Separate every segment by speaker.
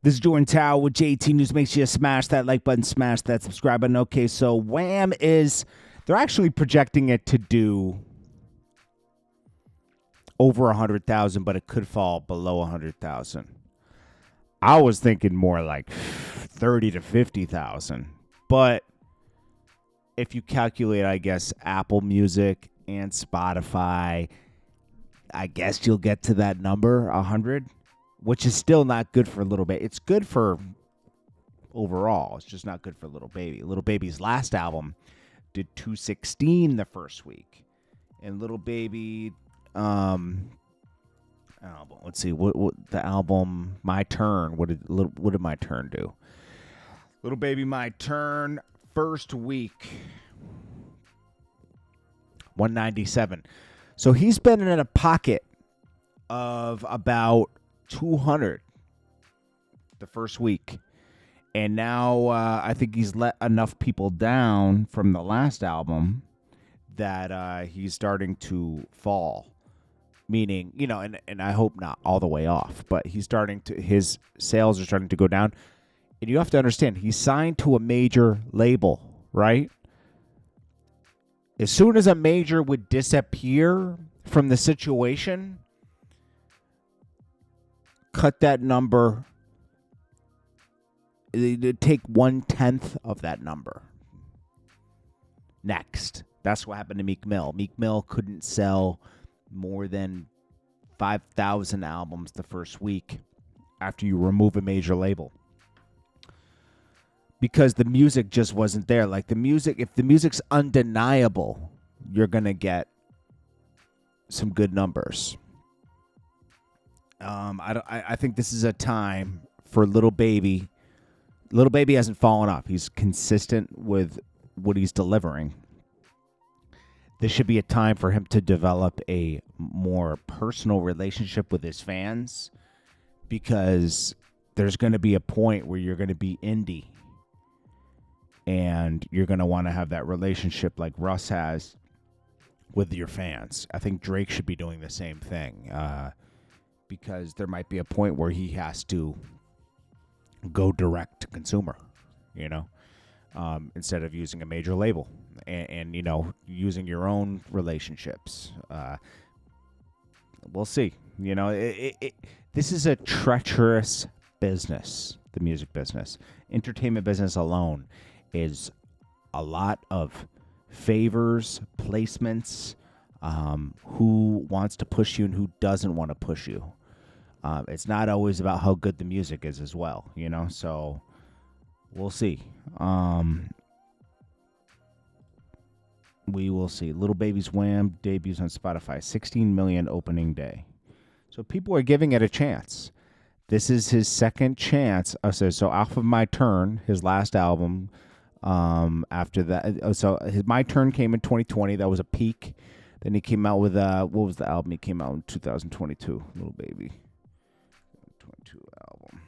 Speaker 1: This is JordanTower with JT News. Make sure you smash that like button, smash that subscribe button. Okay, so Wham is, they're actually projecting it to do over 100,000, but it could fall below 100,000. I was thinking more like 30 to 50,000. But if you calculate, I guess, Apple Music and Spotify, I guess you'll get to that number, 100. Which is still not good for Lil Baby. It's good for overall. It's just not good for Lil Baby. Lil Baby's last album did 216 the first week. And Lil Baby, album. Let's see, what the album, My Turn, what did My Turn do? Lil Baby, My Turn, first week, 197. So he's been in a pocket of about 200 the first week, and now I think he's let enough people down from the last album that he's starting to fall, meaning, you know, and I hope not all the way off, but his sales are starting to go down. And you have to understand, he's signed to a major label, right? As soon as a major would disappear from the situation, cut that number, take 1/10 of that number. Next. That's what happened to Meek Mill. Meek Mill couldn't sell more than 5,000 albums the first week after you remove a major label. Because the music just wasn't there. Like the music, if the music's undeniable, you're going to get some good numbers. I think this is a time for Lil Baby. Lil Baby hasn't fallen off. He's consistent with what he's delivering. This should be a time for him to develop a more personal relationship with his fans, because there's going to be a point where you're going to be indie and you're going to want to have that relationship like Russ has with your fans. I think Drake should be doing the same thing. Because there might be a point where he has to go direct to consumer, you know, instead of using a major label and you know, using your own relationships. We'll see. You know, this is a treacherous business, the music business. Entertainment business alone is a lot of favors, placements, who wants to push you and who doesn't want to push you. It's not always about how good the music is as well, you know, so we'll see. We will see. Lil Baby's Wham debuts on Spotify, 16 million opening day. So people are giving it a chance. This is his second chance. So off of My Turn, his last album, after that, so My Turn came in 2020. That was a peak. Then he came out with, what was the album he came out in 2022? Lil Baby. 22 album.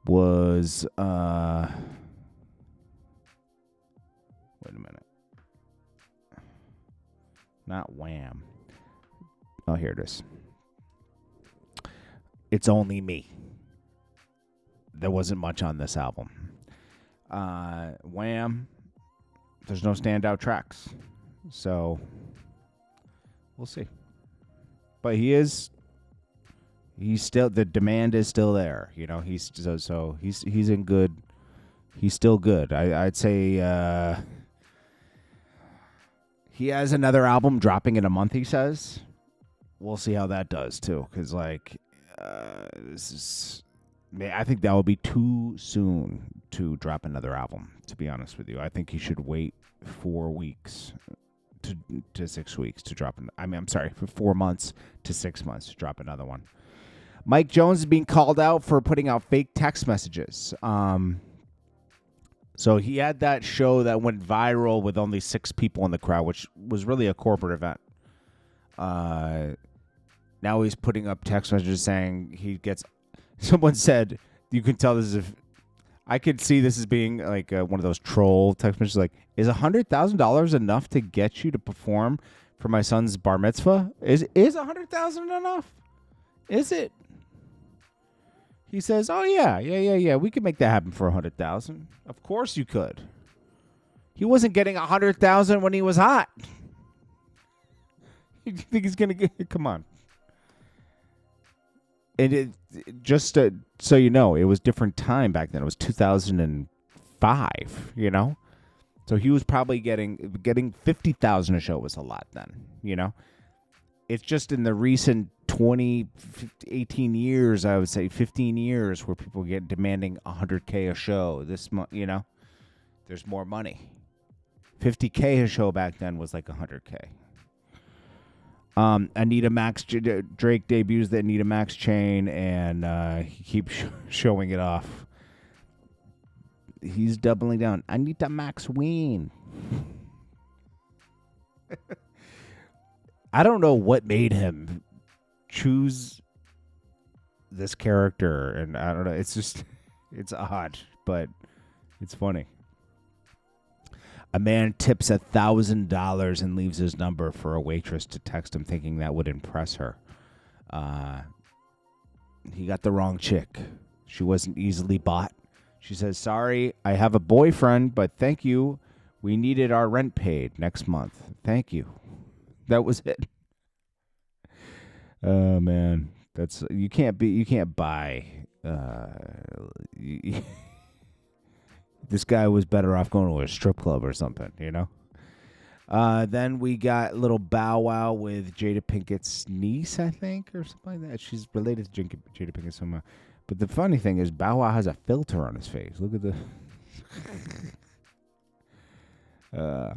Speaker 1: Was, wait a minute. Not Wham. Oh, here it is. It's Only Me. There wasn't much on this album. Wham. There's no standout tracks. So we'll see. But he's still, the demand is still there. You know, he's in good. He's still good. I'd say he has another album dropping in a month, he says. We'll see how that does too, because like I think that would be too soon to drop another album, to be honest with you. I think he should wait 4 weeks to 6 weeks to drop. For 4 months to 6 months to drop another one. Mike Jones is being called out for putting out fake text messages. So he had that show that went viral with only 6 people in the crowd, which was really a corporate event. Now he's putting up text messages saying he gets. Someone said, you can tell this is. I could see this as being like one of those troll text messages. Like, is $100,000 enough to get you to perform for my son's bar mitzvah? Is $100,000 enough? Is it? He says, "Oh yeah. We could make that happen for 100,000. Of course you could." He wasn't getting 100,000 when he was hot. You think he's gonna get? Come on. And just so you know, it was different time back then. It was 2005. You know, so he was probably getting 50,000 a show was a lot then. You know, it's just in the recent 20, 18 years, I would say 15 years, where people get demanding 100K a show. This month, you know, there's more money. 50K a show back then was like 100K. Anita Max, Drake debuts the Anita Max chain, and he keeps showing it off. He's doubling down. Anita Max Ween. I don't know what made him choose this character, and I don't know. It's just, it's odd, but it's funny. A man tips $1,000 and leaves his number for a waitress to text him, thinking that would impress her. He got the wrong chick. She wasn't easily bought. She says, "Sorry, I have a boyfriend, but thank you. We needed our rent paid next month. Thank you." That was it. Oh man, you can't buy. This guy was better off going to a strip club or something, you know? Then we got little Bow Wow with Jada Pinkett's niece, I think, or something like that. She's related to Jada Pinkett somehow. But the funny thing is, Bow Wow has a filter on his face. Look at the...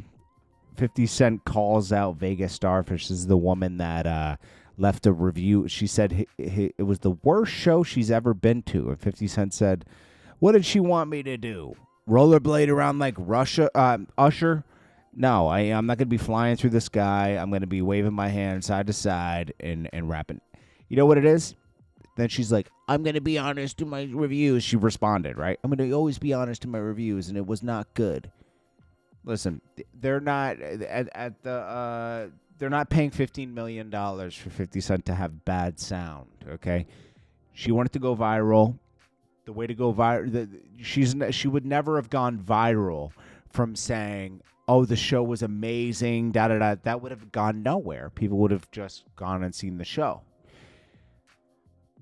Speaker 1: 50 Cent calls out Vegas Starfish. This is the woman that left a review. She said it was the worst show she's ever been to. And 50 Cent said, "What did she want me to do? Rollerblade around like Usher? No, I'm not going to be flying through the sky. I'm going to be waving my hand side to side and rapping." You know what it is? Then she's like, "I'm going to be honest in my reviews." She responded, right? "I'm going to always be honest in my reviews, and it was not good." Listen, they're not they're not paying $15 million for 50 Cent to have bad sound, okay? She wanted to go viral. The way to go viral, she would never have gone viral from saying, "Oh, the show was amazing, da-da-da." That would have gone nowhere. People would have just gone and seen the show.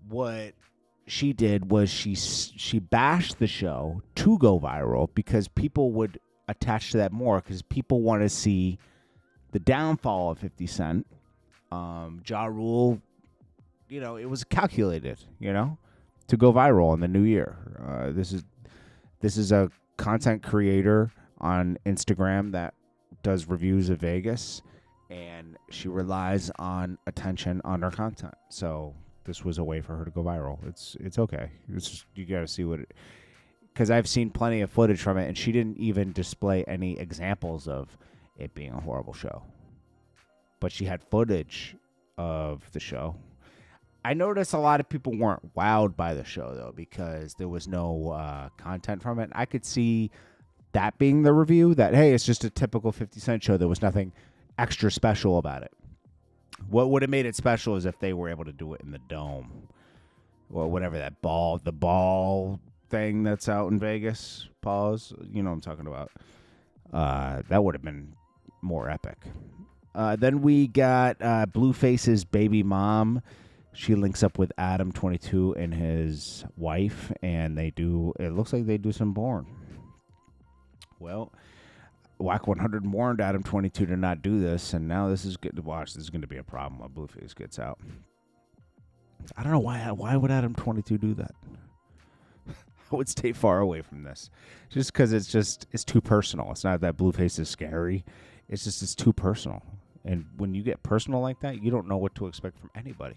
Speaker 1: What she did was she bashed the show to go viral because people would attach to that more, because people want to see the downfall of 50 Cent. Ja Rule, you know, it was calculated, you know, to go viral in the new year. This is a content creator on Instagram that does reviews of Vegas, and she relies on attention on her content. So this was a way for her to go viral. It's okay. It's just, you got to see what it, because I've seen plenty of footage from it, and she didn't even display any examples of it being a horrible show. But she had footage of the show. I noticed a lot of people weren't wowed by the show, though, because there was no content from it. I could see that being the review, that, hey, it's just a typical 50 Cent show. There was nothing extra special about it. What would have made it special is if they were able to do it in the Dome. Or whatever the ball thing that's out in Vegas. Pause. You know what I'm talking about. That would have been more epic. Then we got Blueface's baby mom. She links up with Adam 22 and his wife, and it looks like they do some porn. Well, Whack 100 warned Adam 22 to not do this, and now this is good to watch. This is going to be a problem when Blueface gets out. I don't know why would Adam 22 do that? I would stay far away from this, just because it's too personal. It's not that Blueface is scary. It's too personal. And when you get personal like that, you don't know what to expect from anybody.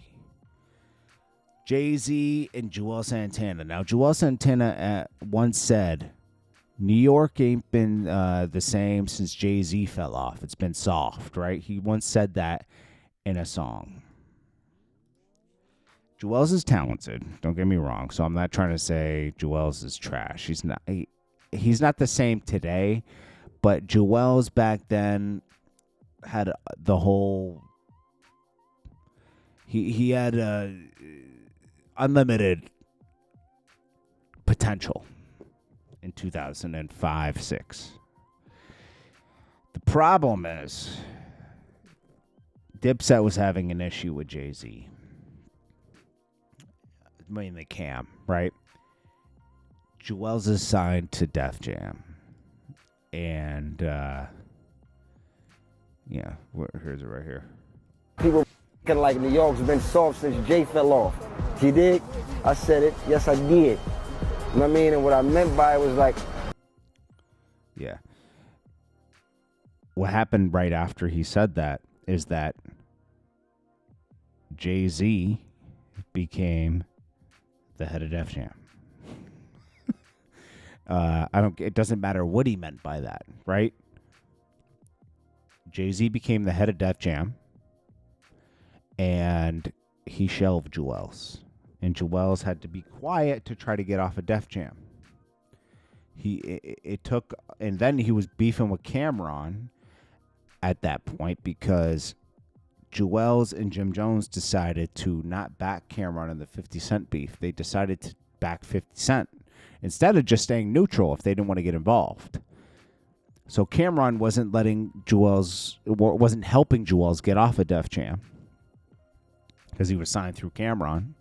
Speaker 1: Jay-Z and Juelz Santana. Now, Juelz Santana once said, "New York ain't been the same since Jay-Z fell off. It's been soft," right? He once said that in a song. Juelz is talented. Don't get me wrong. So I'm not trying to say Juelz is trash. He's not. He's not the same today. But Juelz back then had the whole. He had unlimited potential in 2005-6. The problem is Dipset was having an issue with Jay-Z. Mainly Cam, right? Juelz is signed to Def Jam. And, here's it right here.
Speaker 2: People like New York's been soft since Jay fell off. You dig? I said it. Yes, I did. You know what I mean? And what I meant by it was like...
Speaker 1: Yeah. What happened right after he said that is that Jay-Z became the head of Def Jam. It doesn't matter what he meant by that, right? Jay-Z became the head of Def Jam, and he shelved Juelz. And Juelz had to be quiet to try to get off of Def Jam. And then he was beefing with Cameron at that point because Juelz and Jim Jones decided to not back Cameron in the 50 Cent beef. They decided to back 50 Cent instead of just staying neutral if they didn't want to get involved. So Cameron wasn't helping Juelz get off of Def Jam because he was signed through Cameron,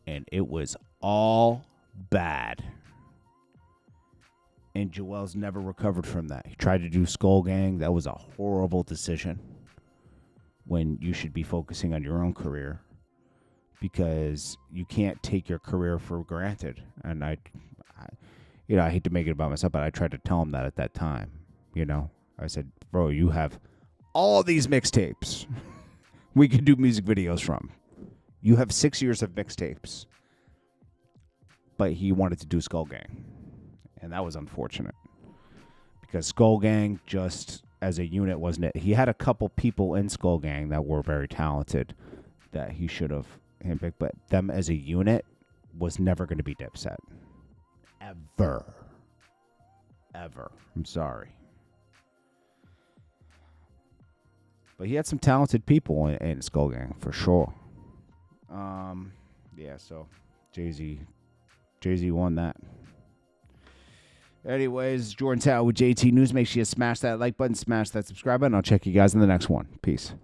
Speaker 1: and it was all bad. And Juelz never recovered from that. He tried to do Skull Gang. That was a horrible decision when you should be focusing on your own career, because you can't take your career for granted. And I hate to make it about myself, but I tried to tell him that at that time. I said, bro, you have all these mixtapes we could do music videos from. You have 6 years of mixtapes. But he wanted to do Skull Gang. And that was unfortunate. Because Skull Gang just as a unit wasn't it. He had a couple people in Skull Gang that were very talented that he should have handpicked, but them as a unit was never going to be Dipset. Ever. I'm sorry. But he had some talented people in Skull Gang for sure. So Jay-Z won that. Anyways, Jordan Tower with JT News. Make sure you smash that like button, smash that subscribe button. I'll check you guys in the next one. Peace.